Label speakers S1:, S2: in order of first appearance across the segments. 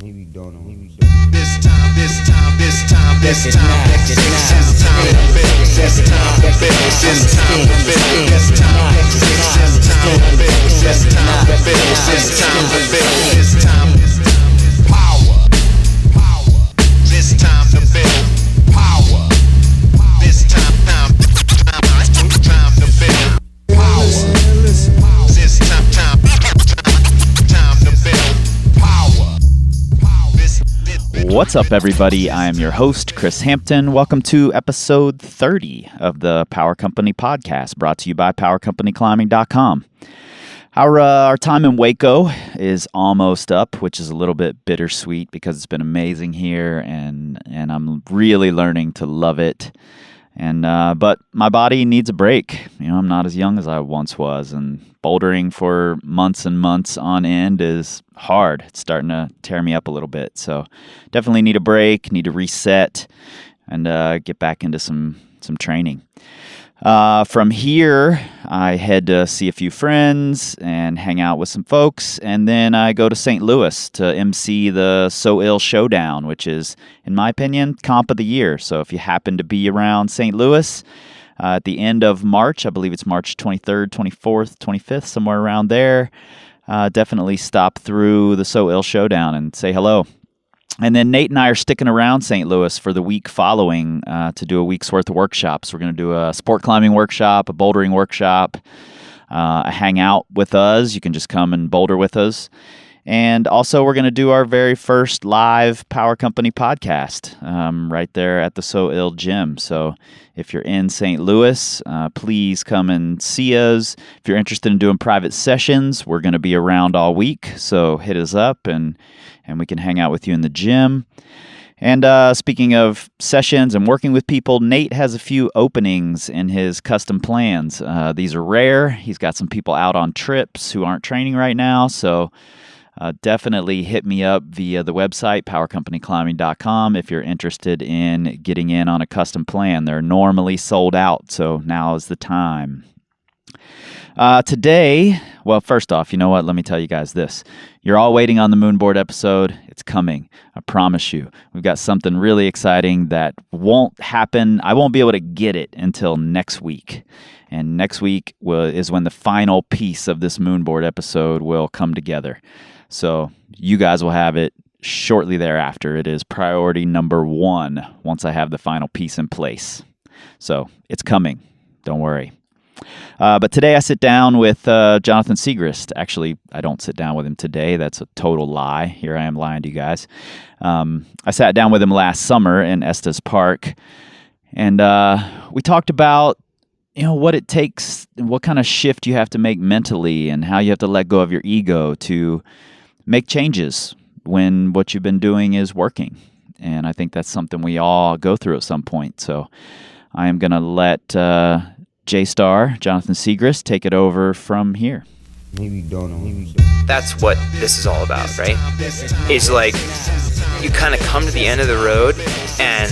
S1: Maybe don't know.
S2: This time, next 6 is time to build. This time to build. This time to build. This time, 6 is time to build. This time to build. This time to build. This time, power. This time to build. Power. This time to build. Power. This time to build. Power.
S3: What's up, everybody? I am your host, Chris Hampton. Welcome to episode 30 of the Power Company Podcast, brought to you by PowerCompanyClimbing.com. Our time in Waco is almost up, which is a little bit bittersweet because it's been amazing here, and I'm really learning to love it. But my body needs a break. I'm not as young as I once was, and bouldering for months and months on end is hard. It's starting to tear me up a little bit. So definitely need a break, need to reset, and get back into some training. From here, I head to see a few friends and hang out with some folks, and then I go to St. Louis to MC the So Ill Showdown, which is, in my opinion, comp of the year. So if you happen to be around St. Louis at the end of March, I believe it's March 23rd, 24th, 25th, somewhere around there, definitely stop through the So Ill Showdown and say hello. And then Nate and I are sticking around St. Louis for the week following to do a week's worth of workshops. We're going to do a sport climbing workshop, a bouldering workshop, a hangout with us. You can just come and boulder with us. And also we're going to do our very first live Power Company podcast right there at the So Ill Gym. So if you're in St. Louis, please come and see us. If you're interested in doing private sessions, we're going to be around all week. So hit us up and we can hang out with you in the gym. And speaking of sessions and working with people, Nate has a few openings in his custom plans. These are rare. He's got some people out on trips who aren't training right now. So definitely hit me up via the website, PowerCompanyClimbing.com, if you're interested in getting in on a custom plan. They're normally sold out, so now is the time. Today, well, first off, you know what? Let me tell you guys this. You're all waiting on the Moonboard episode. It's coming. I promise you. We've got something really exciting that won't happen. I won't be able to get it until next week. And next week is when the final piece of this Moonboard episode will come together. So you guys will have it shortly thereafter. It is priority number 1 once I have the final piece in place. So it's coming. Don't worry. But today I sit down with Jonathan Siegrist. Actually, I don't sit down with him today. That's a total lie. Here I am lying to you guys. I sat down with him last summer in Estes Park, and we talked about what it takes, what kind of shift you have to make mentally, and how you have to let go of your ego to make changes when what you've been doing is working. And I think that's something we all go through at some point. So I am going to let JStar, Jonathan Siegrist, take it over from here.
S1: Maybe don't know.
S4: That's what this is all about, right? It's like you kind of come to the end of the road and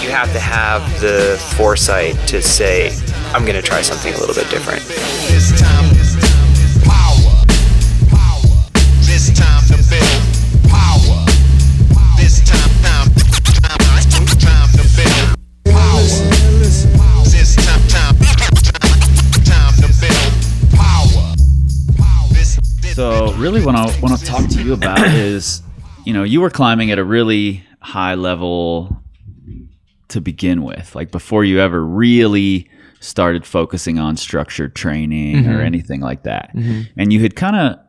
S4: you have to have the foresight to say, I'm going to try something a little bit different.
S2: This time, power. This time to build. Power. This time to build. Power. This time to build. Power.
S3: So really what I want to talk to you about is, you were climbing at a really high level to begin with, like before you ever really started focusing on structured training or anything like that. And you had kind of,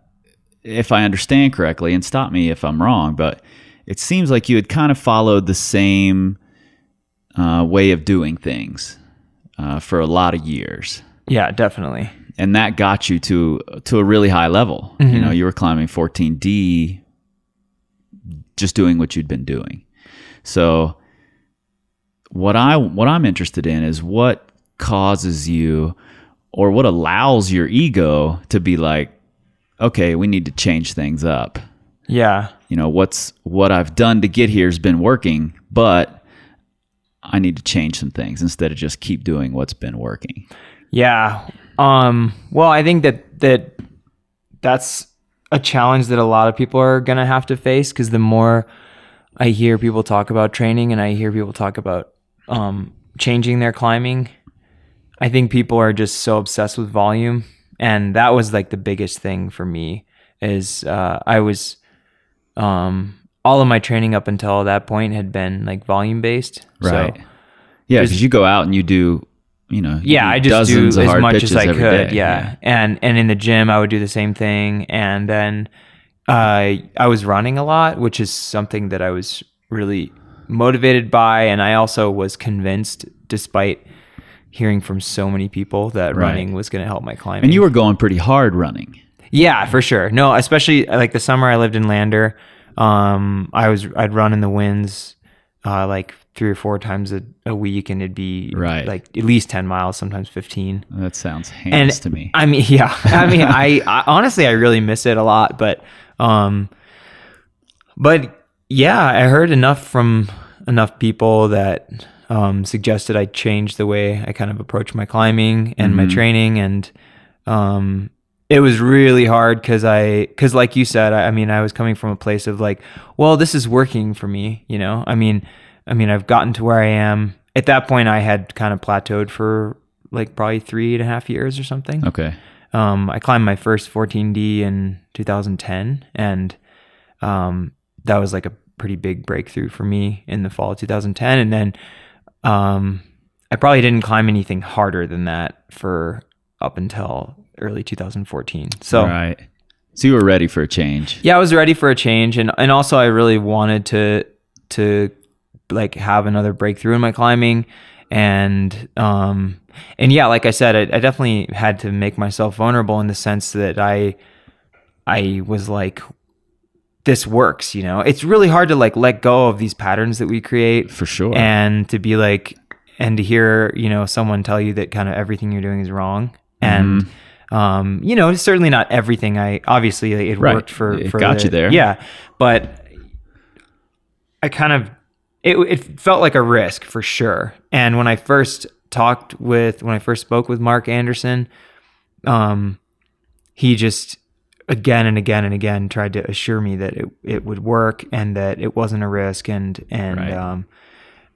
S3: if I understand correctly, and stop me if I'm wrong, but it seems like you had kind of followed the same way of doing things for a lot of years.
S5: Yeah, definitely.
S3: And that got you to a really high level. You were climbing 14D, just doing what you'd been doing. So what I'm interested in is what causes you, or what allows your ego to be like, okay, we need to change things up.
S5: Yeah.
S3: What I've done to get here has been working, but I need to change some things instead of just keep doing what's been working.
S5: Yeah. Well, I think that's
S4: a challenge that a lot of people are going to have to face, because the more I hear people talk about training and I hear people talk about changing their climbing, I think people are just so obsessed with volume. And that was like the biggest thing for me is I was all of my training up until that point had been like volume based.
S3: Right.
S4: So
S3: Yeah, because you go out and you do,
S4: I just do
S3: dozens of
S4: as
S3: hard
S4: much
S3: pitches
S4: as I
S3: every
S4: could.
S3: day.
S4: Yeah. And in the gym, I would do the same thing. And then I was running a lot, which is something that I was really motivated by. And I also was convinced, despite hearing from so many people, that running was going to help my climbing.
S3: And you were going pretty hard running.
S4: Yeah, for sure. No, especially like the summer I lived in Lander. I'd run in the winds like 3 or 4 times a week, and it'd be like at least 10 miles, sometimes 15.
S3: That sounds heinous to me.
S4: I mean, yeah. I mean, I honestly, I really miss it a lot, but yeah, I heard enough from enough people that suggested I change the way I kind of approach my climbing and my training. And it was really hard because like you said, I mean, I was coming from a place of like, well, this is working for me, I mean, I've gotten to where I am. At that point, I had kind of plateaued for like probably 3.5 years or something.
S3: Okay.
S4: I climbed my first 14D in 2010, and that was like a pretty big breakthrough for me in the fall of 2010. And then I probably didn't climb anything harder than that for up until early 2014. So
S3: So you were ready for a change.
S4: Yeah, I was ready for a change, and also I really wanted to like have another breakthrough in my climbing, and yeah, like I said, I definitely had to make myself vulnerable in the sense that I was like, this works, It's really hard to like let go of these patterns that we create,
S3: for sure,
S4: and to be like, and to hear someone tell you that kind of everything you're doing is wrong, and it's certainly not everything. Obviously it worked for
S3: got you there.
S4: Yeah, but I kind of it felt like a risk for sure. And when I first spoke with Mark Anderson, he just again and again and again tried to assure me that it would work and that it wasn't a risk,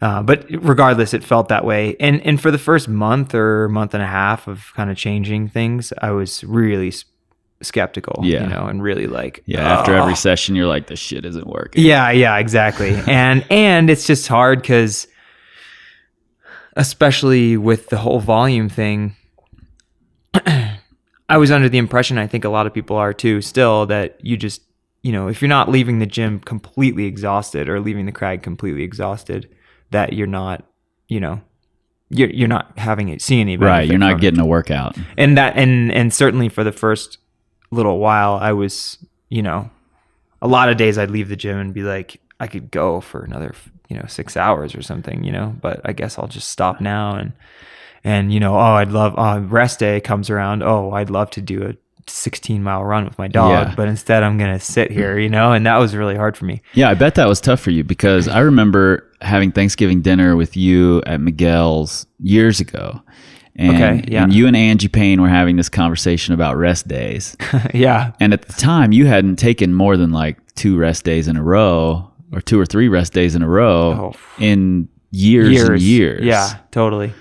S4: but regardless, it felt that way. And for the first month or month and a half of kind of changing things, I was really skeptical, and really like,
S3: after every session, you're like, this shit isn't working.
S4: Yeah, exactly. and it's just hard because, especially with the whole volume thing, I was under the impression, I think a lot of people are too still, that you just, if you're not leaving the gym completely exhausted or leaving the crag completely exhausted, that you're not, you're not seeing any benefit.
S3: Right, you're not getting a workout.
S4: And that, and certainly for the first little while, I was, a lot of days I'd leave the gym and be like, I could go for another, 6 hours or something, but I guess I'll just stop now. And I'd love, rest day comes around. Oh, I'd love to do a 16-mile run with my dog, but instead I'm going to sit here, and that was really hard for me.
S3: Yeah, I bet that was tough for you, because I remember having Thanksgiving dinner with you at Miguel's years ago. And you and Angie Payne were having this conversation about rest days.
S4: Yeah.
S3: And at the time, you hadn't taken more than like 2 rest days in a row, or 2 or 3 rest days in a row in years and years.
S4: Yeah, totally.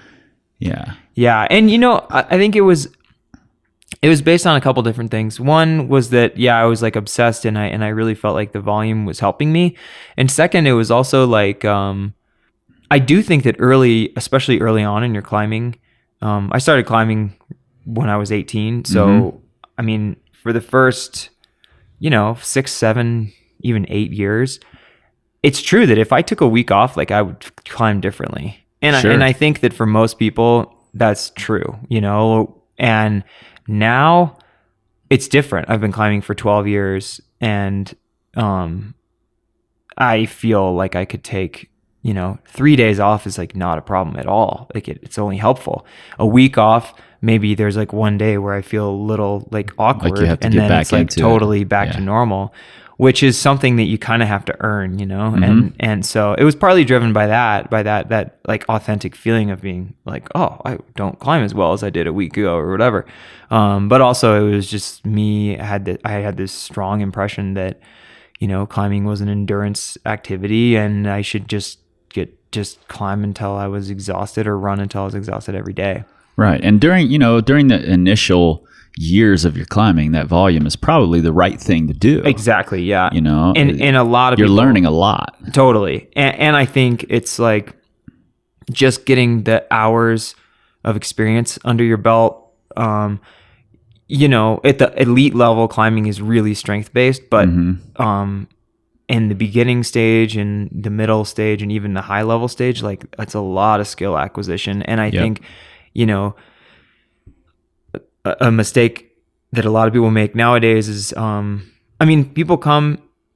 S3: Yeah.
S4: Yeah. And, I think it was based on a couple different things. One was that, I was like obsessed, and I really felt like the volume was helping me. And second, it was also like, I do think that especially early on in your climbing, I started climbing when I was 18. So, I mean, for the first, 6, 7, even 8 years, it's true that if I took a week off, like I would climb differently. And I think that for most people, that's true, and now it's different. I've been climbing for 12 years, and I feel like I could take, 3 days off is like not a problem at all. Like it's only helpful. A week off, maybe there's like one day where I feel a little like awkward,
S3: like you have to
S4: and
S3: get
S4: then
S3: back
S4: it's like
S3: into
S4: totally back to normal. which is something that you kind of have to earn, you know? And so it was partly driven by that like authentic feeling of being like, oh, I don't climb as well as I did a week ago or whatever. But also it was just me, I had this strong impression that, you know, climbing was an endurance activity and I should just climb until I was exhausted or run until I was exhausted every day.
S3: Right. And during the initial years of your climbing, that volume is probably the right thing to do.
S4: Exactly. Yeah.
S3: You know,
S4: and a lot of
S3: you're
S4: people,
S3: learning a lot.
S4: Totally. And I think it's like just getting the hours of experience under your belt. You know, at the elite level, climbing is really strength based, but in the beginning stage and the middle stage and even the high level stage, like it's a lot of skill acquisition. And I think, you know, a mistake that a lot of people make nowadays is, I mean,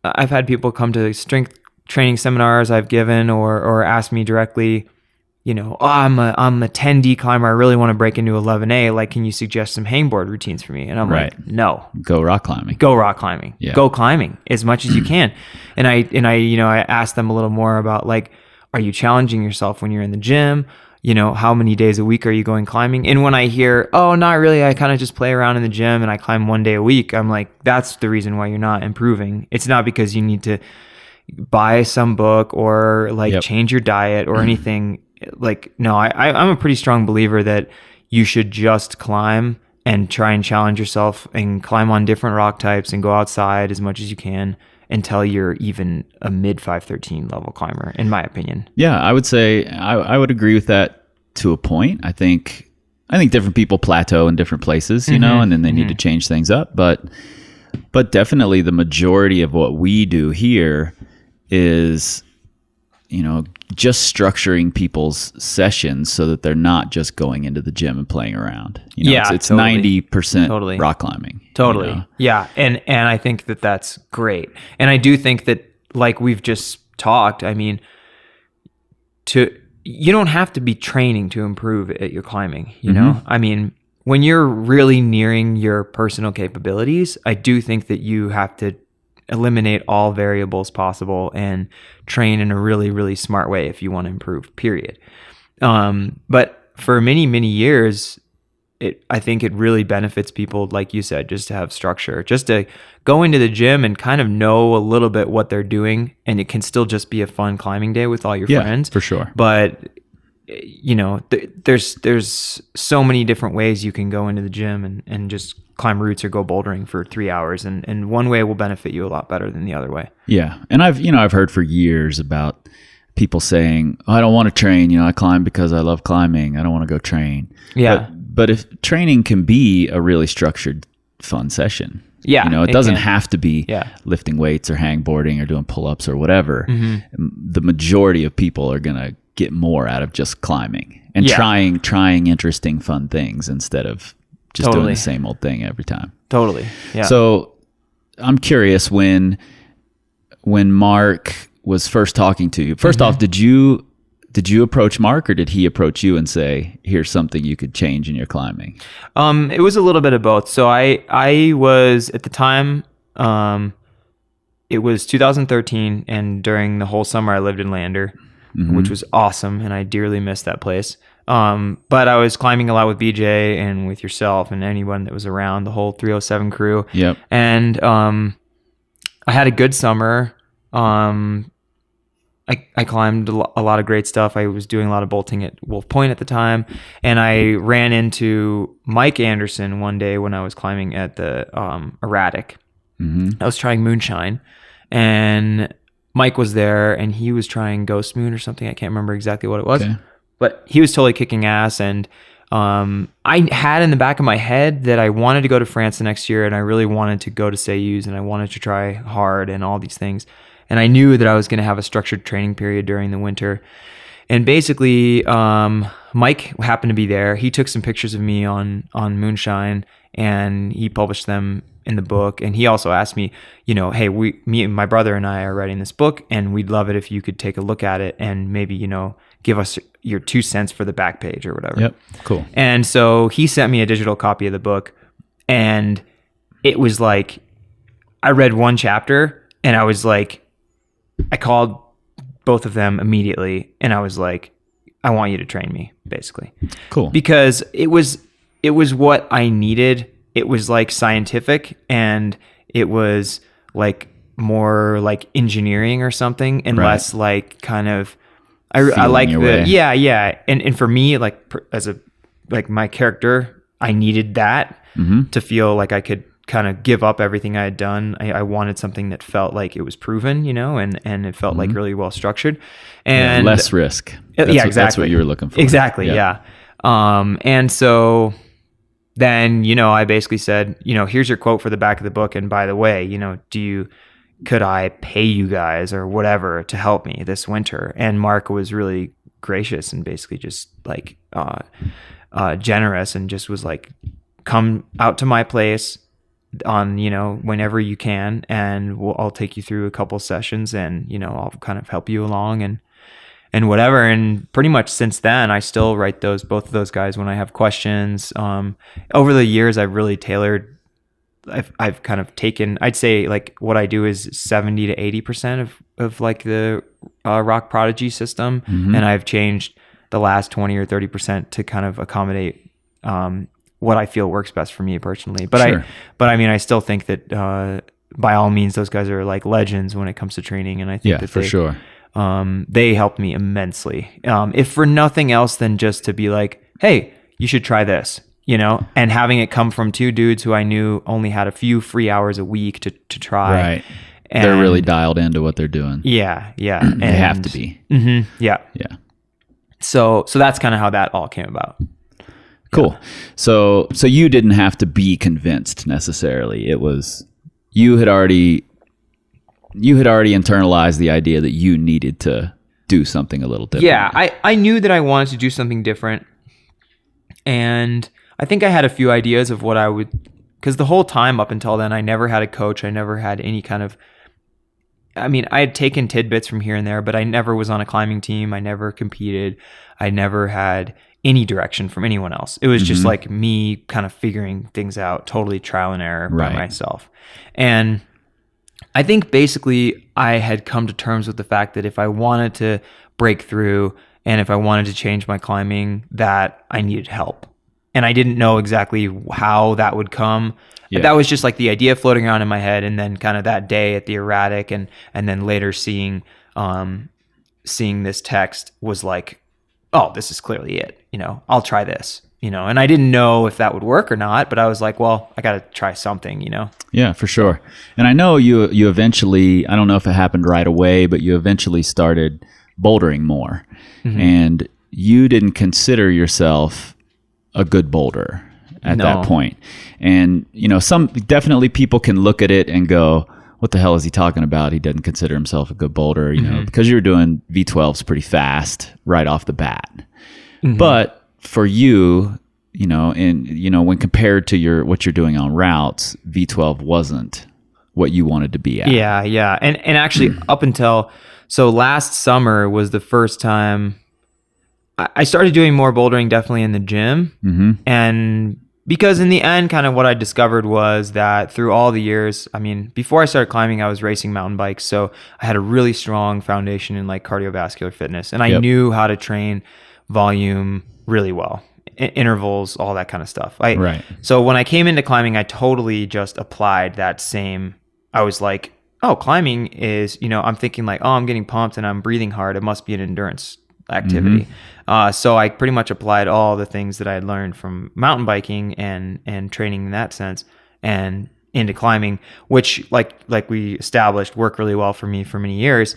S4: I've had people come to strength training seminars I've given or ask me directly, you know, oh, I'm a 10D climber. I really want to break into 11A. Like, can you suggest some hangboard routines for me? And I'm like, no.
S3: Go rock climbing.
S4: Go rock climbing.
S3: Yeah.
S4: Go climbing as much as you can. And I, you know, I asked them a little more about like, are you challenging yourself when you're in the gym? You know, how many days a week are you going climbing? And when I hear, oh, not really, I kind of just play around in the gym and I climb 1 day a week, I'm like, that's the reason why you're not improving. It's not because you need to buy some book or like change your diet or anything. Like, no, I'm a pretty strong believer that you should just climb and try and challenge yourself and climb on different rock types and go outside as much as you can until you're even a mid 513 level climber, in my opinion. Yeah,
S3: I would say I would agree with that to a point. I think different people plateau in different places, you know, and then they need to change things up. But definitely the majority of what we do here is, you know, just structuring people's sessions so that they're not just going into the gym and playing around. You know, it's totally. 90% rock climbing.
S4: Totally.
S3: You know?
S4: Yeah. And I think that that's great. And I do think that, like we've just talked, I mean, you don't have to be training to improve at your climbing, you know? I mean, when you're really nearing your personal capabilities, I do think that you have to eliminate all variables possible and train in a really, really smart way if you want to improve, period. But for many, many years, I think it really benefits people, like you said, just to have structure, just to go into the gym and kind of know a little bit what they're doing. And it can still just be a fun climbing day with all your friends.
S3: For sure.
S4: But you know, there's so many different ways you can go into the gym and just climb routes or go bouldering for 3 hours. And one way will benefit you a lot better than the other way.
S3: Yeah. And I've heard for years about people saying, oh, I don't want to train. You know, I climb because I love climbing. I don't want to go train. Yeah. But if training can be a really structured, fun session.
S4: Yeah.
S3: You know, it doesn't have to be lifting weights or hangboarding or doing pull-ups or whatever. The majority of people are going to get more out of just climbing and trying interesting, fun things instead of just doing the same old thing every time.
S4: Totally. Yeah.
S3: So I'm curious, when Mark was first talking to you, first off, did you approach Mark or did he approach you and say, here's something you could change in your climbing?
S4: It was a little bit of both. So I was at the time, it was 2013, and during the whole summer I lived in Lander, which was awesome, and I dearly missed that place. But I was climbing a lot with BJ and with yourself and anyone that was around, the whole 307 crew.
S3: Yep.
S4: And I had a good summer. I climbed a lot of great stuff. I was doing a lot of bolting at Wolf Point at the time, and I ran into Mike Anderson one day when I was climbing at the Erratic. I was trying Moonshine, and Mike was there, and he was trying Ghost Moon or something. I can't remember exactly what it was, but he was totally kicking ass. And I had in the back of my head that I wanted to go to France the next year, and I really wanted to go to Seiyus, and I wanted to try hard and all these things. And I knew that I was going to have a structured training period during the winter. And basically, Mike happened to be there. He took some pictures of me on Moonshine, and he published them in the book. And he also asked me, you know, hey, me and my brother and I are writing this book, and we'd love it if you could take a look at it and maybe, you know, give us your 2 cents for the back page or whatever.
S3: Yep, cool.
S4: And so he sent me a digital copy of the book, and it was like, I read one chapter, And I was like, I called both of them immediately, and I was like, I want you to train me, basically.
S3: Cool.
S4: Because it was what I needed. It was like scientific, and it was like more like engineering or something, and less like kind of I like the
S3: way.
S4: yeah. And for me, like as a like my character, I needed that to feel like I could kind of give up everything I had done. I wanted something that felt like it was proven, you know, and it felt like really well structured and
S3: less risk.
S4: Exactly.
S3: That's what you were looking for.
S4: Exactly. Yeah. And so then, you know, I basically said, you know, here's your quote for the back of the book. And by the way, you know, could I pay you guys or whatever to help me this winter? And Mark was really gracious and basically just like, generous, and just was like, come out to my place on, you know, whenever you can, and I'll take you through a couple sessions, and, you know, I'll kind of help you along and whatever. And pretty much since then, I still write both of those guys when I have questions. Over the years, I've really tailored. I've kind of taken, I'd say like what I do is 70 to 80% of like the Rock Prodigy system, and I've changed the last 20 or 30% to kind of accommodate what I feel works best for me personally. But
S3: Sure.
S4: I mean, I still think that by all means, those guys are like legends when it comes to training. And I think that
S3: for sure.
S4: They helped me immensely. If for nothing else than just to be like, hey, you should try this, you know, and having it come from two dudes who I knew only had a few free hours a week to try.
S3: Right.
S4: And
S3: they're really dialed into what they're doing.
S4: Yeah. Yeah.
S3: They have to be.
S4: Yeah.
S3: Yeah.
S4: So that's kind of how that all came about.
S3: Cool. So you didn't have to be convinced necessarily. It was you had already internalized the idea that you needed to do something a little different.
S4: Yeah, I knew that I wanted to do something different, and I think I had a few ideas of what I would, because the whole time up until then, I never had a coach. I never had any kind of, I mean, I had taken tidbits from here and there, but I never was on a climbing team. I never competed. I never had any direction from anyone else. It was just like me kind of figuring things out, totally trial and error by myself. And I think basically I had come to terms with the fact that if I wanted to break through and if I wanted to change my climbing, that I needed help. And I didn't know exactly how that would come. Yeah. That was just like the idea floating around in my head, and then kind of that day at the erratic, and then later seeing this text was like, oh, this is clearly it. You know, I'll try this. You know, and I didn't know if that would work or not, but I was like, well, I got to try something. You know.
S3: Yeah, for sure. And I know you eventually, I don't know if it happened right away, but you eventually started bouldering more, and you didn't consider yourself a good boulder at that point. And, you know, definitely people can look at it and go, what the hell is he talking about? He doesn't consider himself a good boulder, you know, because you're doing V12s pretty fast right off the bat. But for you, you know, when compared to what you're doing on routes, V12 wasn't what you wanted to be at.
S4: Yeah. Yeah. And actually up until, so last summer was the first time I started doing more bouldering, definitely in the gym. And because in the end, kind of what I discovered was that through all the years, I mean, before I started climbing, I was racing mountain bikes. So I had a really strong foundation in like cardiovascular fitness, and I knew how to train volume really well, intervals, all that kind of stuff. So when I came into climbing, I totally just applied that same, I was like, oh, climbing is, you know, I'm thinking like, oh, I'm getting pumped and I'm breathing hard. It must be an endurance activity. So I pretty much applied all the things that I had learned from mountain biking and training in that sense and into climbing, which like we established worked really well for me for many years.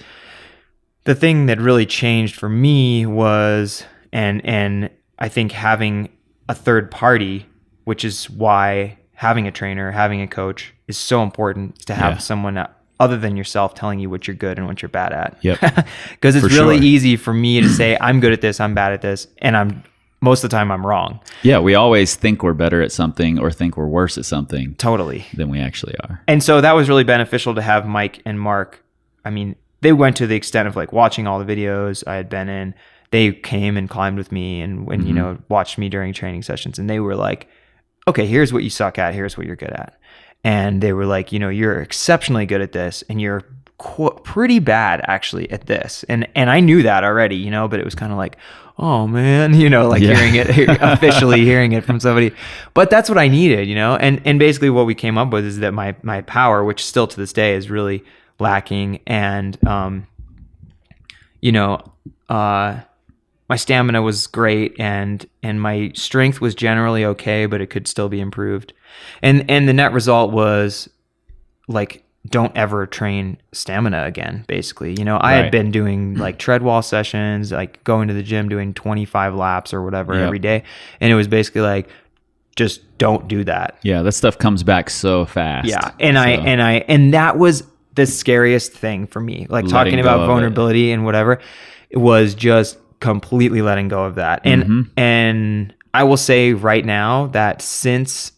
S4: The thing that really changed for me was, and I think having a third party, which is why having a trainer, having a coach is so important, to have someone other than yourself telling you what you're good and what you're bad at. Because it's really easy for me to say, I'm good at this, I'm bad at this, and most of the time I'm wrong. Yeah,
S3: we always think we're better at something or think we're worse at something.
S4: Totally.
S3: Than we actually are.
S4: And so that was really beneficial to have Mike and Mark. I mean, they went to the extent of like watching all the videos I had been in. They came and climbed with me and when, you know, watched me during training sessions, and they were like, okay, here's what you suck at, here's what you're good at. And they were like, you know, you're exceptionally good at this and you're pretty bad actually at this, and I knew that already, you know, but it was kind of like, oh man, you know, like hearing it from somebody. But that's what I needed, you know, and basically what we came up with is that my power, which still to this day is really lacking, and you know, my stamina was great, and my strength was generally okay, but it could still be improved. And the net result was like, don't ever train stamina again, basically. You know, I had been doing like tread wall sessions, like going to the gym, doing 25 laps or whatever every day. And it was basically like, just don't do that.
S3: Yeah. That stuff comes back so fast.
S4: Yeah. And that was the scariest thing for me. Like talking about vulnerability and whatever, it was just completely letting go of that. And I will say right now that since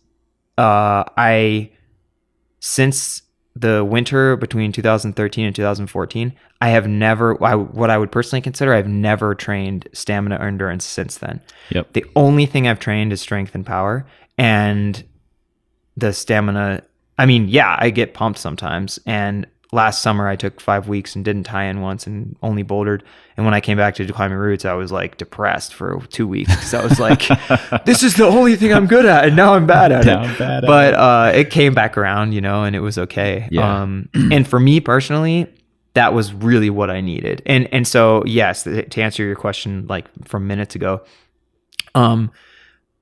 S4: the winter between 2013 and 2014, I have never, what I would personally consider, I've never trained stamina or endurance since then.
S3: Yep.
S4: The only thing I've trained is strength and power, and the stamina. I mean, yeah, I get pumped sometimes. And last summer I took 5 weeks and didn't tie in once and only bouldered. And when I came back to climbing routes, I was like depressed for 2 weeks because I was like, this is the only thing I'm good at, and now I'm bad at it. But it came back around, you know, and it was okay.
S3: Yeah.
S4: And for me personally, that was really what I needed. And so, yes, to answer your question, like from minutes ago,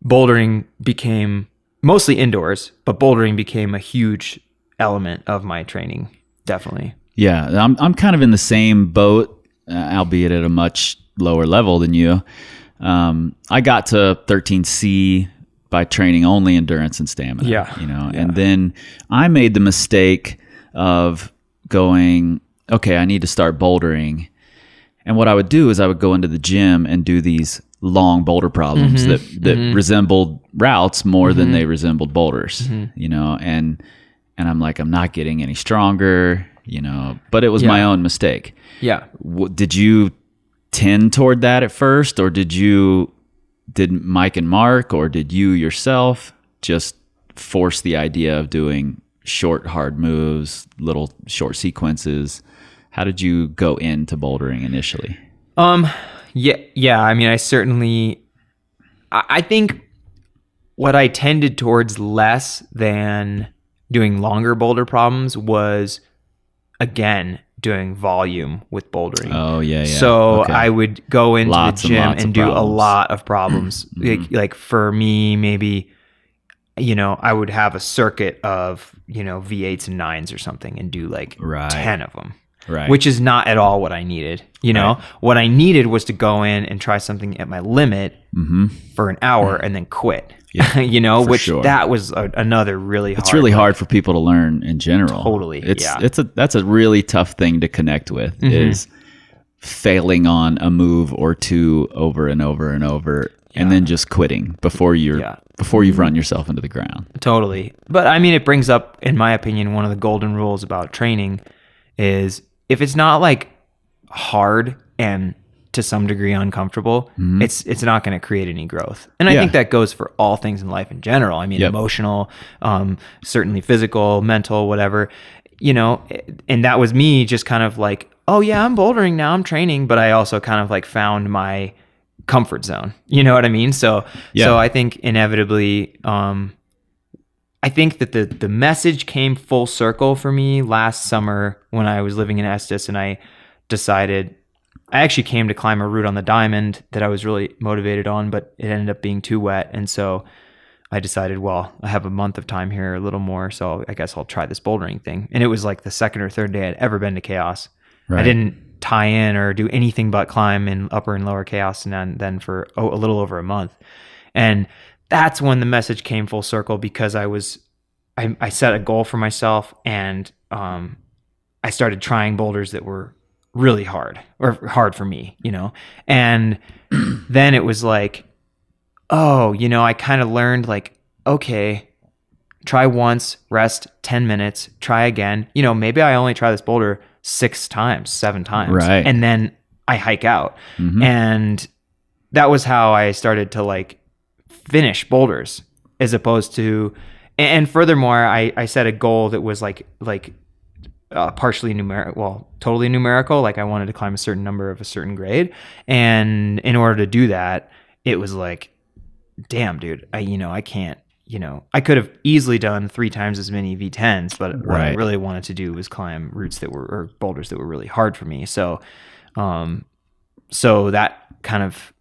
S4: bouldering became mostly indoors, but bouldering became a huge element of my training. Definitely.
S3: Yeah, I'm kind of in the same boat, albeit at a much lower level than you. I got to 13C by training only endurance and stamina.
S4: Yeah.
S3: You know, and then I made the mistake of going, okay, I need to start bouldering. And what I would do is I would go into the gym and do these long boulder problems that resembled routes more than they resembled boulders, you know, and I'm like, I'm not getting any stronger, you know, but it was my own mistake.
S4: Yeah.
S3: Did you tend toward that at first, or did Mike and Mark, or did you yourself just force the idea of doing short, hard moves, little short sequences? How did you go into bouldering initially?
S4: Yeah. I mean, I think what I tended towards less than doing longer boulder problems was, again, doing volume with bouldering.
S3: Oh, yeah.
S4: So
S3: okay.
S4: I would go into the gym and do a lot of problems. Like for me, maybe, you know, I would have a circuit of, you know, V8s and 9s or something and do like 10 of them.
S3: Right.
S4: Which is not at all what I needed. You know, what I needed was to go in and try something at my limit for an hour and then quit. Yeah, you know, which that was another really hard.
S3: It's really hard for people to learn in general.
S4: Totally.
S3: That's a really tough thing to connect with, is failing on a move or two over and over and over, and then just quitting before you've run yourself into the ground.
S4: Totally. But I mean, it brings up, in my opinion, one of the golden rules about training is, if it's not like hard and to some degree uncomfortable, it's not going to create any growth. And I think that goes for all things in life in general. I mean, emotional, certainly physical, mental, whatever, you know. And that was me just kind of like, oh yeah, I'm bouldering now, I'm training, but I also kind of like found my comfort zone. You know what I mean? So I think inevitably, I think that the message came full circle for me last summer when I was living in Estes, and I decided, I actually came to climb a route on the Diamond that I was really motivated on, but it ended up being too wet. And so I decided, well, I have a month of time here, a little more, so I guess I'll try this bouldering thing. And it was like the second or third day I'd ever been to Chaos. Right. I didn't tie in or do anything but climb in upper and lower Chaos, and then for a little over a month. And that's when the message came full circle, because I set a goal for myself, and I started trying boulders that were really hard, or hard for me, you know. And then it was like, oh, you know, I kind of learned like, okay, try once, rest 10 minutes, try again. You know, maybe I only try this boulder 6 times, 7 times.
S3: Right.
S4: And then I hike out. And that was how I started to like finish boulders, as opposed to, and furthermore, I set a goal that was like partially totally numerical. Like I wanted to climb a certain number of a certain grade. And in order to do that, it was like, damn, dude, I can't, I could have easily done 3 times as many V10s, but what I really wanted to do was climb routes or boulders that were really hard for me. So, so that kind of,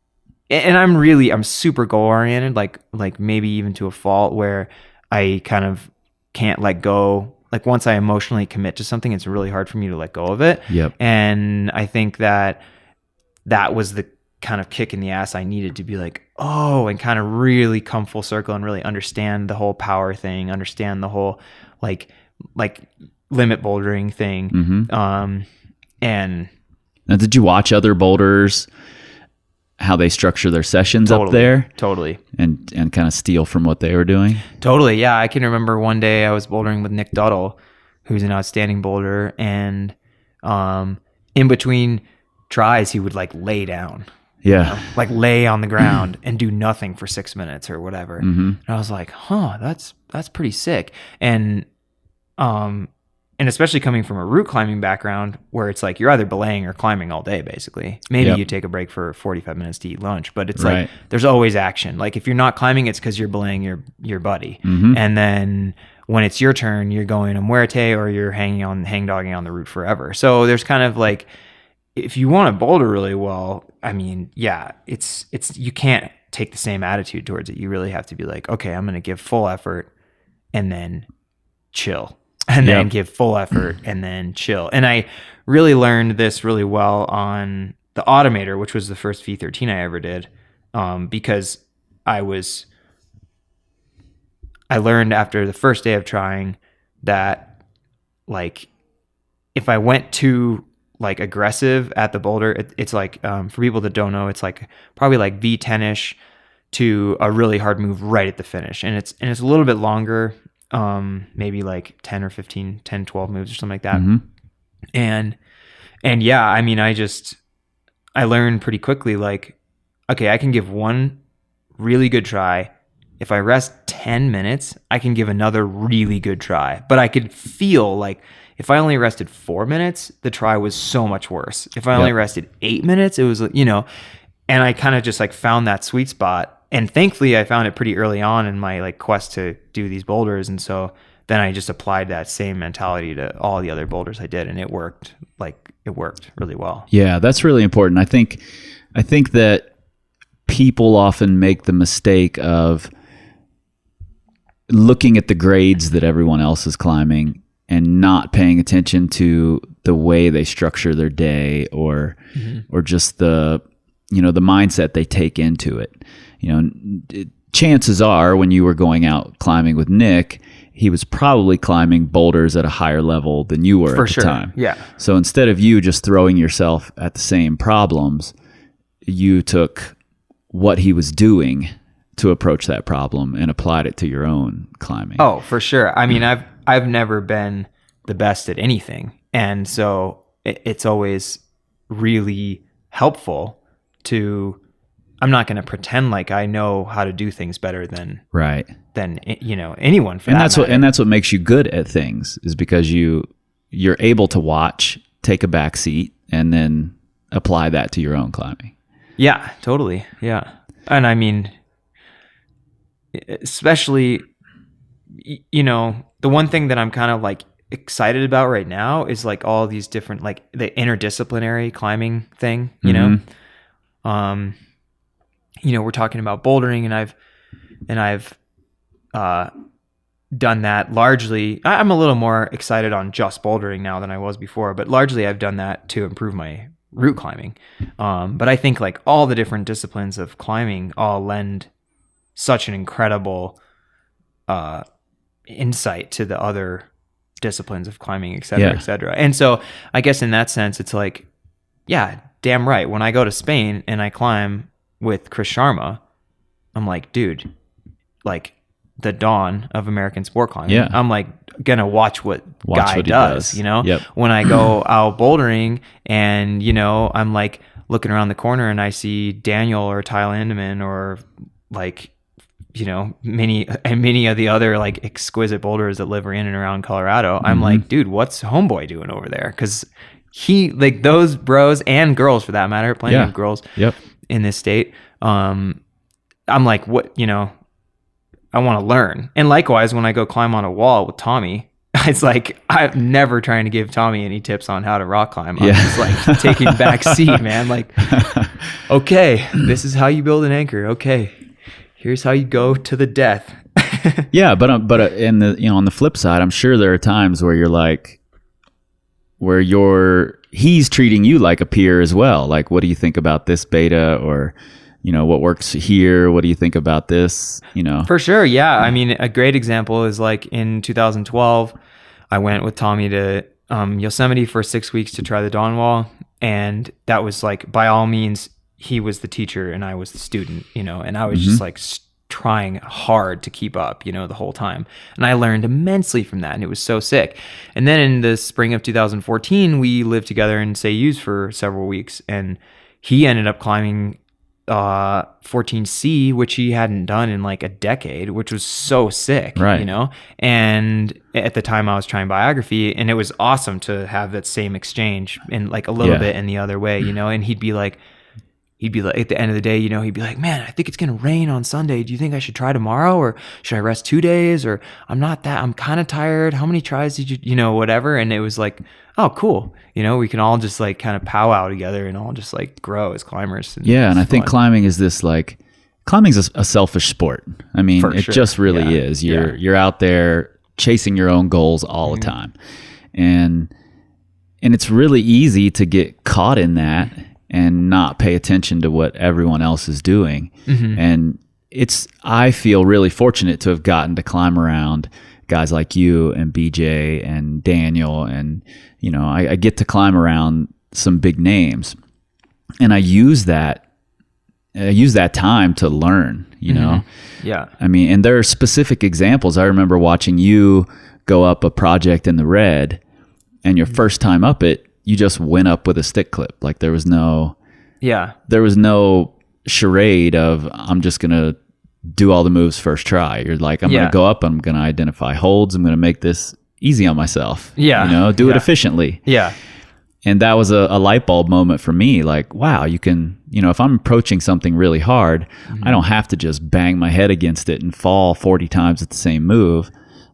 S4: and I'm super goal oriented, like maybe even to a fault where I kind of can't let go. Like once I emotionally commit to something, it's really hard for me to let go of it.
S3: Yep.
S4: And I think that was the kind of kick in the ass I needed to be like, oh, and kind of really come full circle and really understand the whole power thing, understand the whole like limit bouldering thing.
S3: Mm-hmm.
S4: And
S3: now, did you watch other boulders, how they structure their sessions up there?
S4: Totally.
S3: And kind of steal from what they were doing?
S4: Totally, yeah. I can remember one day I was bouldering with Nick Duddle, who's an outstanding boulder, and in between tries, he would like lay down.
S3: Yeah.
S4: Like lay on the ground and do nothing for 6 minutes or whatever.
S3: Mm-hmm.
S4: And I was like, huh, that's pretty sick. And especially coming from a route climbing background where it's like you're either belaying or climbing all day, basically. Maybe you take a break for 45 minutes to eat lunch, but it's like there's always action. Like if you're not climbing, it's because you're belaying your buddy.
S3: Mm-hmm.
S4: And then when it's your turn, you're going to muerte or you're hang dogging on the route forever. So there's kind of like, if you want to boulder really well, I mean, yeah, it's you can't take the same attitude towards it. You really have to be like, okay, I'm going to give full effort and then chill. And then give full effort and then chill. And I really learned this really well on the Automator, which was the first V13 I ever did, because I learned after the first day of trying that, like, if I went too like aggressive at the boulder, it's like for people that don't know, it's like probably like V10ish to a really hard move right at the finish, and it's a little bit longer. Maybe like 10 or 15, 10, 12 moves or something like that.
S3: Mm-hmm.
S4: And yeah, I mean, I learned pretty quickly, like, okay, I can give one really good try. If I rest 10 minutes, I can give another really good try, but I could feel like if I only rested 4 minutes, the try was so much worse. If I only rested 8 minutes, it was, and I kind of just like found that sweet spot. And thankfully, I found it pretty early on in my like quest to do these boulders, and so then I just applied that same mentality to all the other boulders I did, and it worked really well.
S3: Yeah, that's really important. I think that people often make the mistake of looking at the grades that everyone else is climbing and not paying attention to the way they structure their day or just the the mindset they take into it. Chances are when you were going out climbing with Nick, he was probably climbing boulders at a higher level than you were at the time.
S4: Yeah.
S3: So instead of you just throwing yourself at the same problems, you took what he was doing to approach that problem and applied it to your own climbing.
S4: Oh, for sure. I mean, I've never been the best at anything, and so it's always really helpful to. I'm not going to pretend like I know how to do things better than anyone.
S3: And that's what makes you good at things, is because you're able to watch, take a back seat, and then apply that to your own climbing.
S4: Yeah, totally. Yeah, and I mean, especially, the one thing that I'm kind of like excited about right now is like all these different, like the interdisciplinary climbing thing. We're talking about bouldering, and I've done that largely. I'm a little more excited on just bouldering now than I was before, but largely I've done that to improve my route climbing. But I think like all the different disciplines of climbing all lend such an incredible insight to the other disciplines of climbing, et cetera, et cetera. And so I guess in that sense, it's like, yeah, damn right. When I go to Spain and I climb with Chris Sharma, I'm like, dude, like the dawn of American sport climbing.
S3: Yeah.
S4: I'm like gonna watch what guy does.
S3: Yep.
S4: When I go out bouldering and I'm like looking around the corner and I see Daniel or Tyler Lindemann or like many of the other like exquisite boulders that live in and around Colorado, I'm like, dude, what's Homeboy doing over there? Because he, like, those bros and girls for that matter, plenty of girls in this state. I'm like, what, I want to learn. And likewise, when I go climb on a wall with Tommy, it's like, I'm never trying to give Tommy any tips on how to rock climb. I'm just like taking back seat, man. Like, okay, this is how you build an anchor. Okay, here's how you go to the death.
S3: Yeah, but in the on the flip side, I'm sure there are times where you're like, he's treating you like a peer as well. Like, what do you think about this beta? Or, what works here? What do you think about this?
S4: For sure. Yeah. I mean, a great example is like in 2012, I went with Tommy to Yosemite for 6 weeks to try the Dawn Wall. And that was like, by all means, he was the teacher and I was the student, and I was just like trying hard to keep up, the whole time. And I learned immensely from that, and it was so sick. And then in the spring of 2014, we lived together in Sayus for several weeks, and he ended up climbing 14C, which he hadn't done in like a decade, which was so sick,
S3: right?
S4: And at the time I was trying biography, and it was awesome to have that same exchange and like a little bit in the other way, and he'd be like, at the end of the day, he'd be like, man, I think it's going to rain on Sunday. Do you think I should try tomorrow, or should I rest 2 days? Or I'm kind of tired. How many tries did you, whatever. And it was like, oh, cool. We can all just like kind of powwow together and all just like grow as climbers.
S3: And I think climbing's a selfish sport. I mean, it just really is. You're out there chasing your own goals all the time. And it's really easy to get caught in that and not pay attention to what everyone else is doing. And I feel really fortunate to have gotten to climb around guys like you and BJ and Daniel. And, I get to climb around some big names, and I use that time to learn,
S4: Yeah.
S3: I mean, and there are specific examples. I remember watching you go up a project in the red, and your first time up it, you just went up with a stick clip. Like there was no charade of, I'm just going to do all the moves first try. You're like, I'm going to go up, I'm going to identify holds. I'm going to make this easy on myself.
S4: Yeah.
S3: Do it efficiently.
S4: Yeah.
S3: And that was a light bulb moment for me. Like, wow, you can, if I'm approaching something really hard, I don't have to just bang my head against it and fall 40 times at the same move.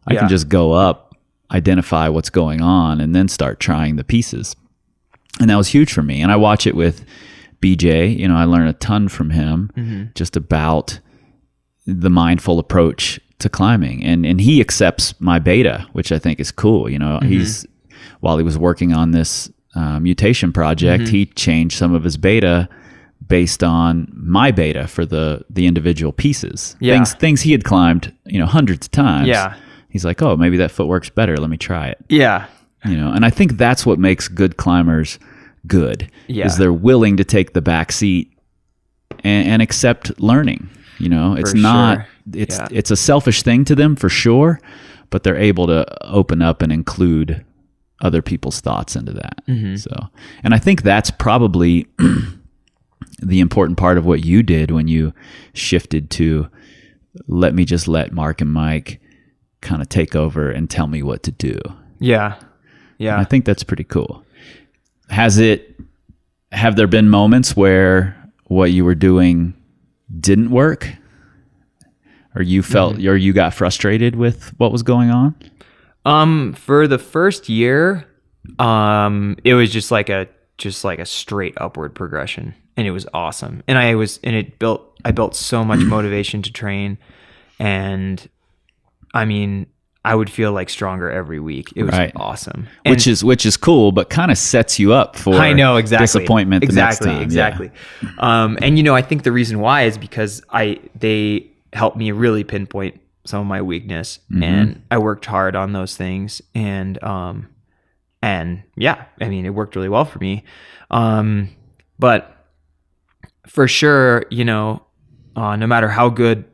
S3: I can just go up, identify what's going on, and then start trying the pieces. And that was huge for me. And I watch it with BJ. I learn a ton from him just about the mindful approach to climbing. And he accepts my beta, which I think is cool. While he was working on this mutation project, he changed some of his beta based on my beta for the individual pieces. Things he had climbed, hundreds of times. He's like, oh, maybe that footwork's better. Let me try it. And I think that's what makes good climbers good, is they're willing to take the back seat and accept learning. It's not, it's a selfish thing to them for sure, but they're able to open up and include other people's thoughts into that. So, and I think that's probably the important part of what you did when you shifted to let Mark and Mike kind of take over and tell me what to do.
S4: Yeah.
S3: And I think that's pretty cool. Have there been moments where what you were doing didn't work, or you felt, or you got frustrated with what was going on?
S4: For the first year, it was just like a straight upward progression, and it was awesome. And I built so much motivation to train, and I mean, I would feel like stronger every week. It was awesome. And which is cool, but kind of sets you up for disappointment the next time. Exactly. And I think the reason why is because they helped me really pinpoint some of my weakness, and I worked hard on those things, and yeah, I mean, it worked really well for me. But for sure, no matter how good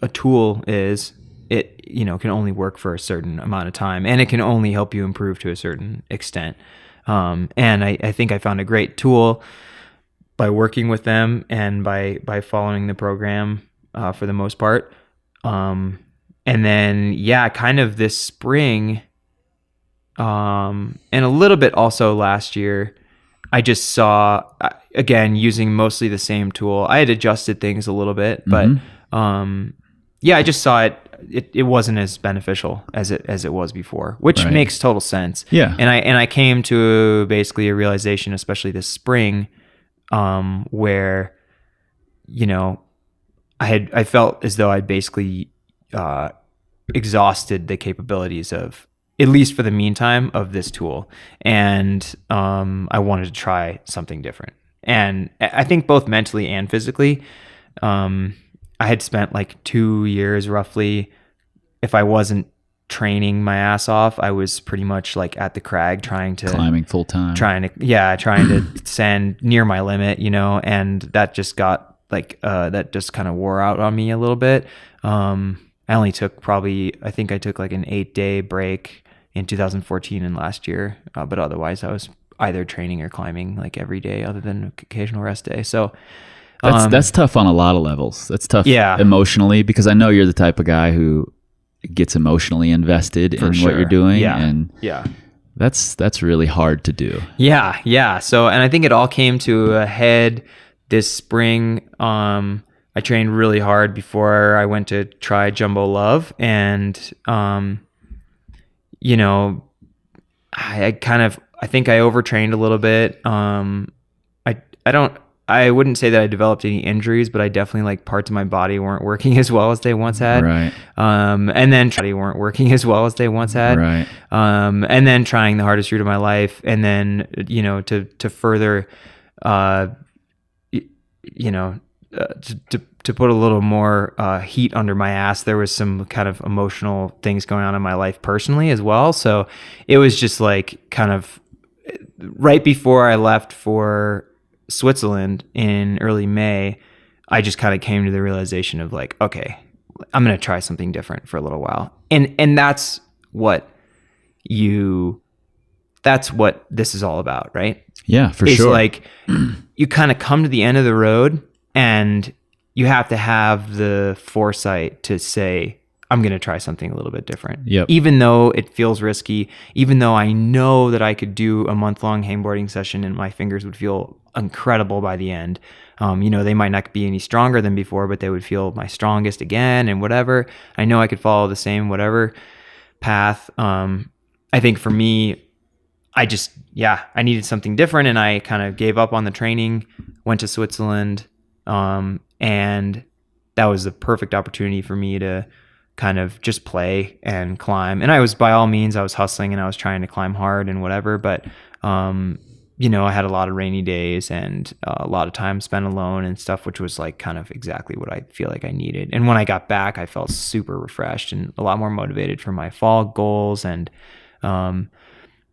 S4: a tool is, it can only work for a certain amount of time, and it can only help you improve to a certain extent. And I think I found a great tool by working with them and by following the program for the most part. And then, kind of this spring, and a little bit also last year, I just saw, again, using mostly the same tool. I had adjusted things a little bit, but I just saw it wasn't as beneficial as it was before, which makes total sense.
S3: Yeah.
S4: And I came to basically a realization, especially this spring, where, I felt as though I'd basically exhausted the capabilities of, at least for the meantime, of this tool. And I wanted to try something different. And I think both mentally and physically, I had spent like 2 years roughly. If I wasn't training my ass off, I was pretty much like at the crag
S3: climbing full time,
S4: trying to send near my limit, and that just got that just kind of wore out on me a little bit. I only took I think I took like an 8-day break in 2014 and last year. But otherwise I was either training or climbing like every day other than occasional rest day. So
S3: that's tough on a lot of levels. That's tough emotionally, because I know you're the type of guy who gets emotionally invested in what you're doing. And that's really hard to do.
S4: Yeah. So, and I think it all came to a head this spring. I trained really hard before I went to try Jumbo Love, and I think I overtrained a little bit. I wouldn't say that I developed any injuries, but I definitely, like, parts of my body weren't working as well as they once had.
S3: Right.
S4: And then weren't working as well as they once had.
S3: Right.
S4: And then trying the hardest route of my life, and then, to further, to put a little more heat under my ass, there was some kind of emotional things going on in my life personally as well. So it was just like kind of right before I left for Switzerland in early May, I just kind of came to the realization of like, okay, I'm going to try something different for a little while. And that's what this is all about, right?
S3: Yeah, for
S4: it's
S3: sure.
S4: Like you kind of come to the end of the road, and you have to have the foresight to say, I'm going to try something a little bit different.
S3: Yep.
S4: Even though it feels risky, even though I know that I could do a month-long hangboarding session and my fingers would feel incredible by the end. They might not be any stronger than before, but they would feel my strongest again and whatever. I know I could follow the same whatever path. I think for me, I needed something different, and I kind of gave up on the training, went to Switzerland, and that was the perfect opportunity for me to kind of just play and climb. And I was hustling, and I was trying to climb hard and whatever, but I had a lot of rainy days and a lot of time spent alone and stuff, which was like kind of exactly what I feel like I needed. And when I got back, I felt super refreshed and a lot more motivated for my fall goals. And for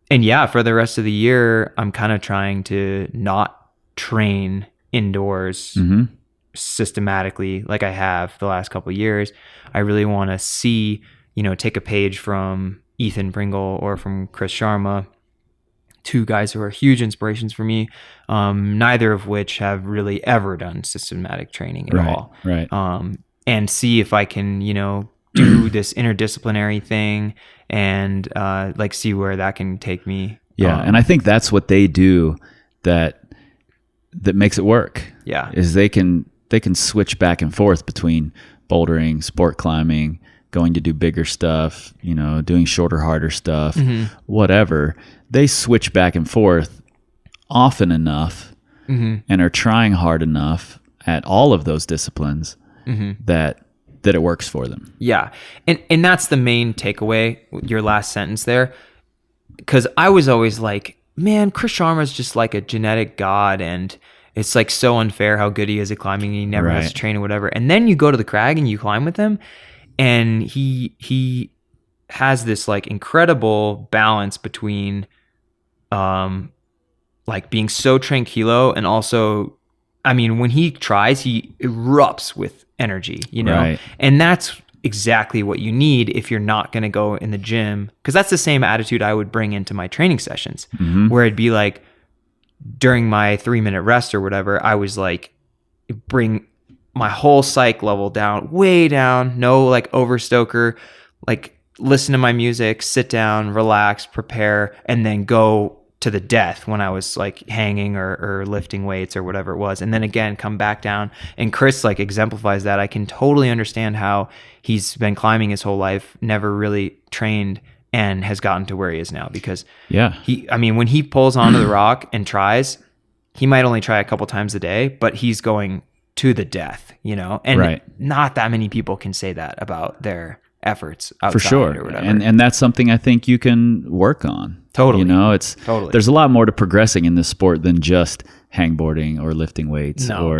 S4: the rest of the year, I'm kind of trying to not train indoors systematically like I have the last couple of years. I really want to see, take a page from Ethan Pringle or from Chris Sharma, two guys who are huge inspirations for me, neither of which have really ever done systematic training at all.
S3: Right.
S4: And see if I can, do this interdisciplinary thing and see where that can take me.
S3: Yeah, and I think that's what they do that makes it work.
S4: Yeah,
S3: is they can switch back and forth between bouldering, sport climbing, going to do bigger stuff, doing shorter, harder stuff, whatever. They switch back and forth often enough and are trying hard enough at all of those disciplines that it works for them.
S4: Yeah. And that's the main takeaway, your last sentence there. Because I was always like, man, Chris Sharma is just like a genetic god, and it's like so unfair how good he is at climbing. He never has to train or whatever. And then you go to the crag and you climb with him, and he has this like incredible balance between like being so tranquilo and also, I mean, when he tries, he erupts with energy,
S3: Right.
S4: And that's exactly what you need if you're not going to go in the gym, because that's the same attitude I would bring into my training sessions, where it'd be like during my 3-minute rest or whatever, I was like bring my whole psych level down, way down, no like overstoker, like listen to my music, sit down, relax, prepare, and then go to the death when I was like hanging or lifting weights or whatever it was. And then again, come back down. And Chris like exemplifies that. I can totally understand how he's been climbing his whole life, never really trained, and has gotten to where he is now, because when he pulls onto the rock and tries, he might only try a couple times a day, but he's going to the death, and not that many people can say that about their efforts outside
S3: for sure.
S4: Or whatever.
S3: And that's something I think you can work on.
S4: Totally.
S3: There's a lot more to progressing in this sport than just hangboarding or lifting weights or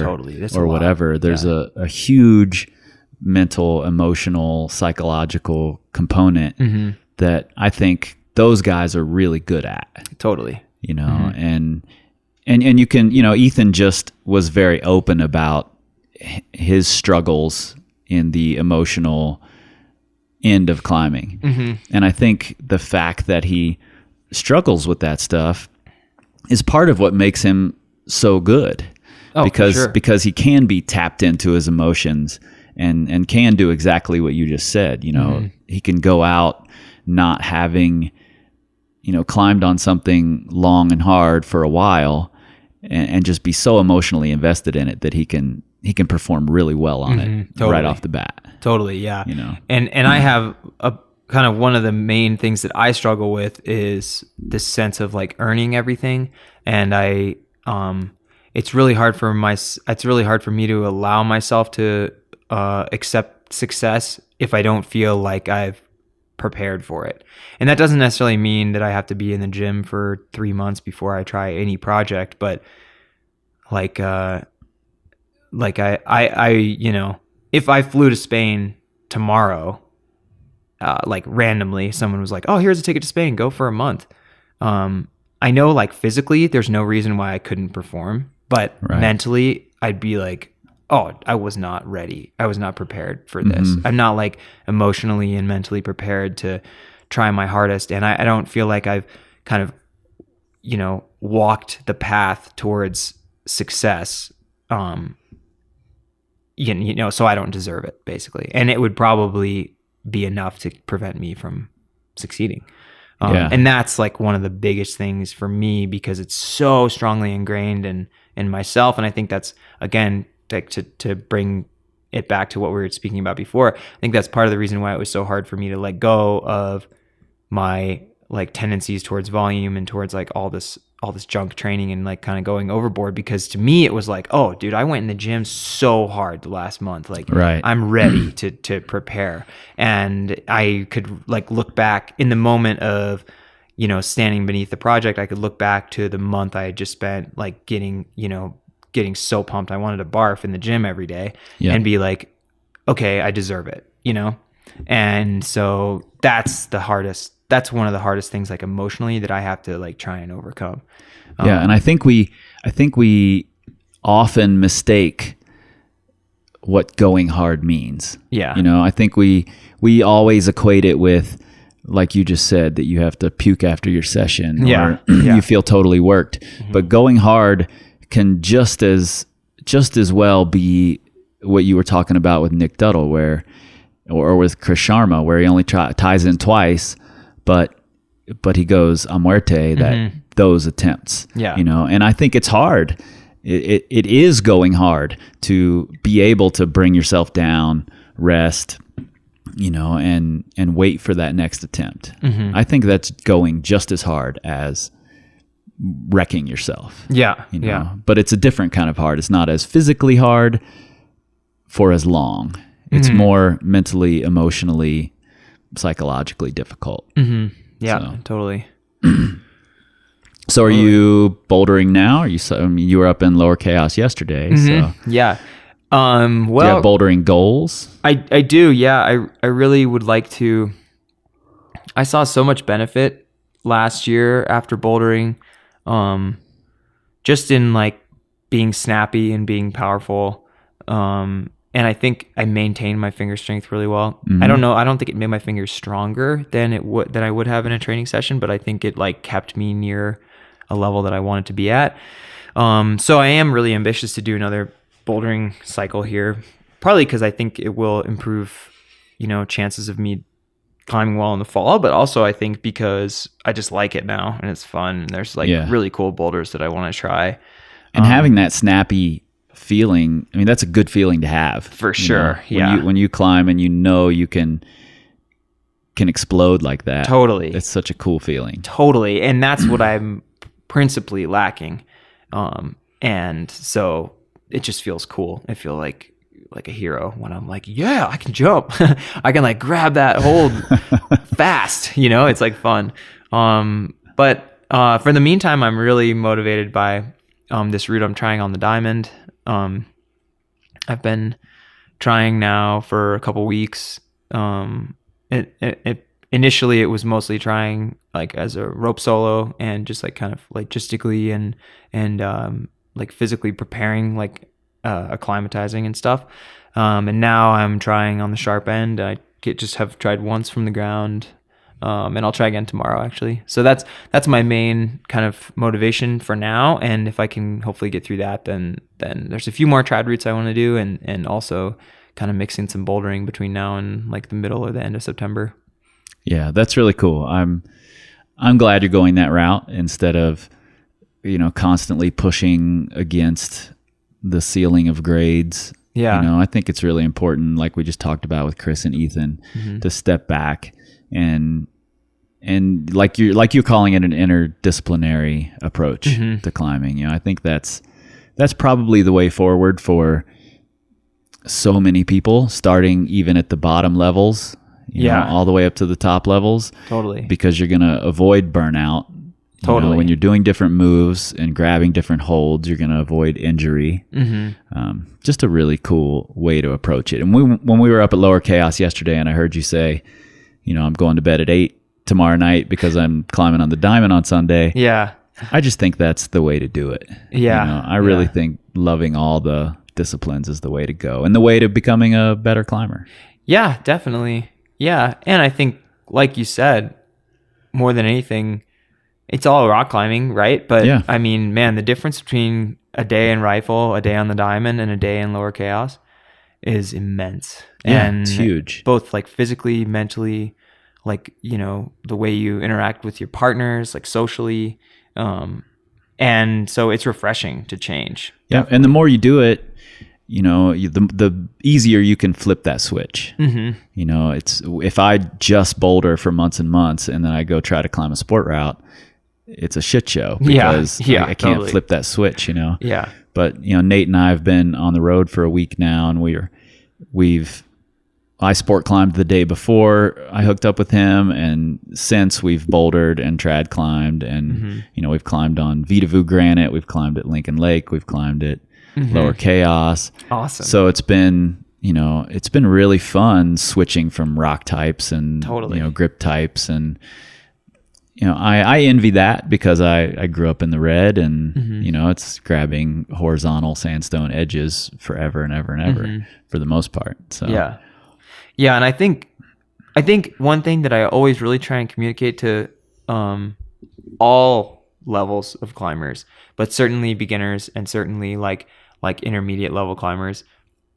S3: whatever. There's a huge mental, emotional, psychological component that I think those guys are really good at.
S4: Totally.
S3: And you can, Ethan just was very open about his struggles in the emotional end of climbing. And I think the fact that he struggles with that stuff is part of what makes him so good. Because he can be tapped into his emotions and can do exactly what you just said. He can go out not having, climbed on something long and hard for a while and just be so emotionally invested in it that he can perform really well on it right off the bat.
S4: Totally. Yeah. And I have a kind of one of the main things that I struggle with is this sense of like earning everything. And it's really hard for me to allow myself to accept success if I don't feel like I've prepared for it. And that doesn't necessarily mean that I have to be in the gym for 3 months before I try any project, but like I if I flew to Spain tomorrow, like randomly someone was like, "Oh, here's a ticket to Spain, go for a month." I know like physically there's no reason why I couldn't perform, but mentally I'd be like, "Oh, I was not ready. I was not prepared for this. I'm not like emotionally and mentally prepared to try my hardest." And I don't feel like I've kind of, walked the path towards success, so I don't deserve it basically. And it would probably be enough to prevent me from succeeding. And that's like one of the biggest things for me because it's so strongly ingrained in myself. And I think that's, again, like to bring it back to what we were speaking about before, I think that's part of the reason why it was so hard for me to let go of my like tendencies towards volume and towards like all this junk training and like kind of going overboard, because to me it was like, oh dude, I went in the gym so hard the last month, like I'm ready to prepare. And I could like look back in the moment of standing beneath the project, I could look back to the month I had just spent like getting so pumped I wanted to barf in the gym every day and be like, okay, I deserve it, And so that's one of the hardest things like emotionally that I have to like try and overcome.
S3: And I think we often mistake what going hard means. Yeah. I think we always equate it with, like you just said, that you have to puke after your session or you feel totally worked. But going hard can just as well be what you were talking about with Nick Duddle, or with Chris Sharma, where he only ties in twice, but he goes a muerte those attempts. And I think it's hard. It is going hard to be able to bring yourself down, rest, and wait for that next attempt. I think that's going just as hard as wrecking yourself. But it's a different kind of hard. It's not as physically hard for as long. It's more mentally, emotionally, psychologically difficult.
S4: Totally.
S3: So are you bouldering now? You were up in Lower Chaos yesterday. So
S4: Well,
S3: do you have bouldering goals?
S4: I do. Yeah. I really would like to. I saw so much benefit last year after bouldering, just in like being snappy and being powerful. And I think I maintained my finger strength really well. I don't know. I don't think it made my fingers stronger than I would have in a training session, but I think it like kept me near a level that I wanted to be at. So I am really ambitious to do another bouldering cycle here, partly because I think it will improve, chances of me climbing well in the fall, but also I think because I just like it now and it's fun and there's really cool boulders that I want to try.
S3: And having that snappy feeling, I mean, that's a good feeling to have.
S4: For sure.
S3: When you climb and you can explode like that.
S4: Totally.
S3: It's such a cool feeling.
S4: Totally. And that's what I'm principally lacking. And so it just feels cool. I feel like a hero when I'm like, yeah, I can jump. I can like grab that hold fast, it's like fun. But for the meantime, I'm really motivated by this route I'm trying on the Diamond. I've been trying now for a couple weeks. Initially it was mostly trying like as a rope solo and just like kind of logistically and like physically preparing, like acclimatizing and stuff. And now I'm trying on the sharp end. I just have tried once from the ground. And I'll try again tomorrow actually. So that's my main kind of motivation for now. And if I can hopefully get through that, then there's a few more trad routes I want to do and also kind of mixing some bouldering between now and like the middle or the end of September.
S3: Yeah, that's really cool. I'm glad you're going that route instead of, constantly pushing against the ceiling of grades.
S4: Yeah.
S3: I think it's really important, like we just talked about with Chris and Ethan, to step back and like you're calling it an interdisciplinary approach to climbing. I think that's probably the way forward for so many people, starting even at the bottom levels, all the way up to the top levels.
S4: Totally.
S3: Because you're going to avoid burnout.
S4: Totally.
S3: When you're doing different moves and grabbing different holds, you're going to avoid injury. Just a really cool way to approach it. And when we were up at Lower Chaos yesterday and I heard you say, I'm going to bed at 8 tomorrow night because I'm climbing on the Diamond on Sunday.
S4: Yeah.
S3: I just think that's the way to do it.
S4: Yeah.
S3: I really think loving all the disciplines is the way to go and the way to becoming a better climber.
S4: Yeah, definitely. Yeah. And I think, like you said, more than anything, it's all rock climbing, right? But
S3: yeah.
S4: I mean, man, the difference between a day in Rifle, a day on the Diamond, and a day in Lower Chaos is immense.
S3: Yeah,
S4: and
S3: it's huge.
S4: Both like physically, mentally, like, the way you interact with your partners, like socially. And so it's refreshing to change.
S3: Yeah.
S4: Definitely.
S3: And the more you do it, the easier you can flip that switch. It's if I just boulder for months and months and then I go try to climb a sport route, it's a shit show because I can't
S4: totally
S3: flip that switch,
S4: Yeah.
S3: But, Nate and I have been on the road for a week now and I sport climbed the day before I hooked up with him, and since we've bouldered and trad climbed and, we've climbed on Vitavu granite, we've climbed at Lincoln Lake, we've climbed at Lower Chaos.
S4: Awesome.
S3: So it's been really fun switching from rock types and, grip types. And, I envy that because I grew up in the red and, it's grabbing horizontal sandstone edges forever and ever and ever for the most part. So
S4: yeah. Yeah. And I think one thing that I always really try and communicate to all levels of climbers, but certainly beginners and certainly like intermediate level climbers,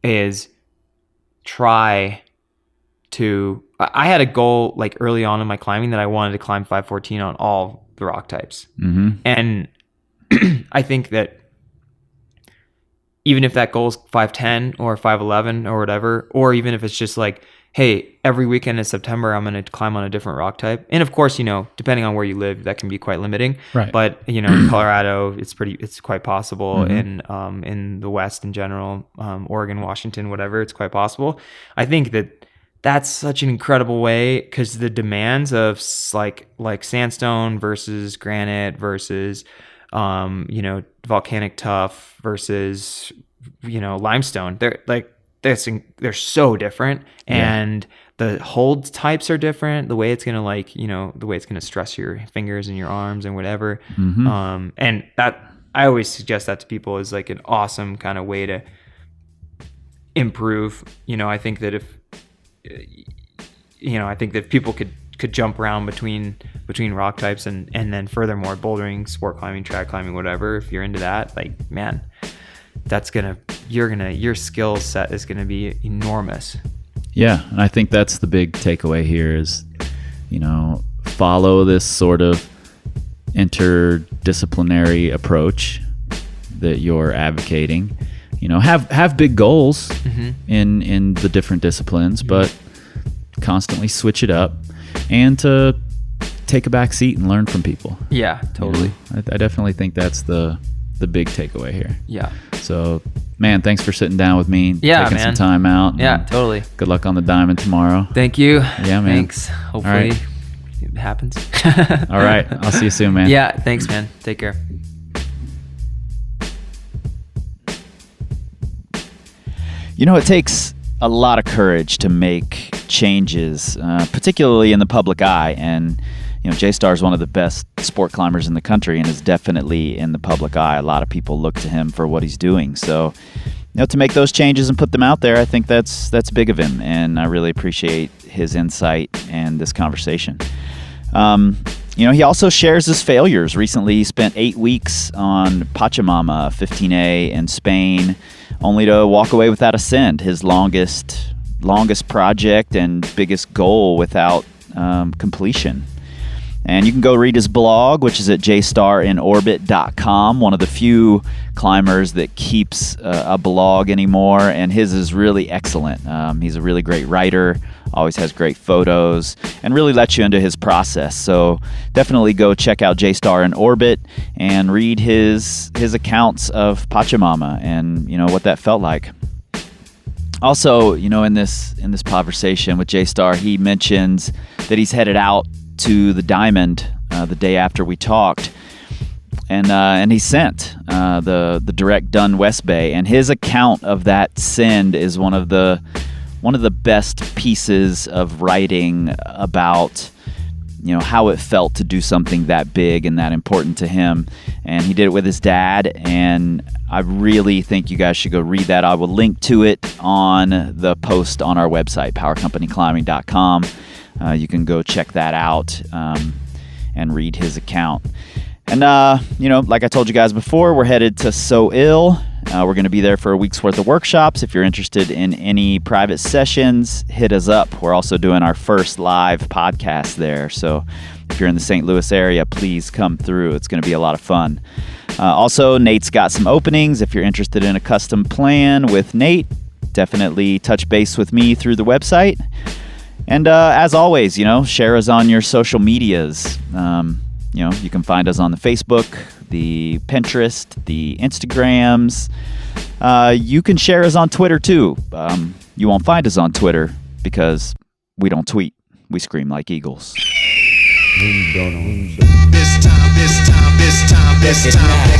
S4: is try to, I had a goal like early on in my climbing that I wanted to climb 514 on all the rock types. And I think that even if that goal is 510 or 511 or whatever, or even if it's just like, hey, every weekend in September, I'm going to climb on a different rock type. And of course, depending on where you live, that can be quite limiting.
S3: Right.
S4: But, in Colorado, it's quite possible. In the West in general, Oregon, Washington, whatever, it's quite possible. I think that's such an incredible way because the demands of like sandstone versus granite versus, volcanic tuff versus, limestone, they're so different, and the hold types are different. The way it's gonna the way it's gonna stress your fingers and your arms and whatever. And that I always suggest that to people is like an awesome kind of way to improve. I think that if people could jump around between rock types and then furthermore bouldering, sport climbing, trad climbing, whatever, if you're into that, like, man, that's gonna
S5: your skill set is gonna be enormous.
S3: Yeah, and I think that's the big takeaway here is, follow this sort of interdisciplinary approach that you're advocating. Have big goals in the different disciplines, but constantly switch it up and to take a back seat and learn from people.
S5: Yeah, totally.
S3: I definitely think that's the big takeaway here.
S5: Yeah.
S3: So, man, thanks for sitting down with me,
S5: Yeah,
S3: taking
S5: man.
S3: some time out.
S5: Yeah,
S3: and
S5: totally.
S3: Good luck on the diamond tomorrow.
S5: Thank you.
S3: Yeah, man.
S5: Thanks. Hopefully
S3: right.
S5: it happens.
S3: All right. I'll see you soon, man.
S5: Yeah, thanks, man. Take care.
S3: It takes a lot of courage to make changes, particularly in the public eye. And, JStar is one of the best sport climbers in the country and is definitely in the public eye. A lot of people look to him for what he's doing. So, to make those changes and put them out there, I think that's big of him. And I really appreciate his insight and this conversation. He also shares his failures. Recently, he spent 8 weeks on Pachamama 15A in Spain, only to walk away without a send, his longest project and biggest goal without completion. And you can go read his blog, which is at jstariNorbit.com, one of the few climbers that keeps a blog anymore, and his is really excellent. He's a really great writer, always has great photos, and really lets you into his process. So definitely go check out JStar in Orbit and read his accounts of Pachamama and what that felt like. Also, in this conversation with JStar, he mentions that he's headed out to the Diamond the day after we talked, and he sent the direct Dun West Bay, and his account of that send is one of the best pieces of writing about how it felt to do something that big and that important to him. And he did it with his dad, and I really think you guys should go read that. I will link to it on the post on our website, powercompanyclimbing.com. You can go check that out and read his account. And, like I told you guys before, we're headed to So Ill. We're going to be there for a week's worth of workshops. If you're interested in any private sessions, hit us up. We're also doing our first live podcast there. So if you're in the St. Louis area, please come through. It's going to be a lot of fun. Also, Nate's got some openings. If you're interested in a custom plan with Nate, definitely touch base with me through the website. And as always, share us on your social medias. You can find us on the Facebook, the Pinterest, the Instagrams. You can share us on Twitter too. You won't find us on Twitter because we don't tweet. We scream like eagles.
S1: This time,
S2: this time,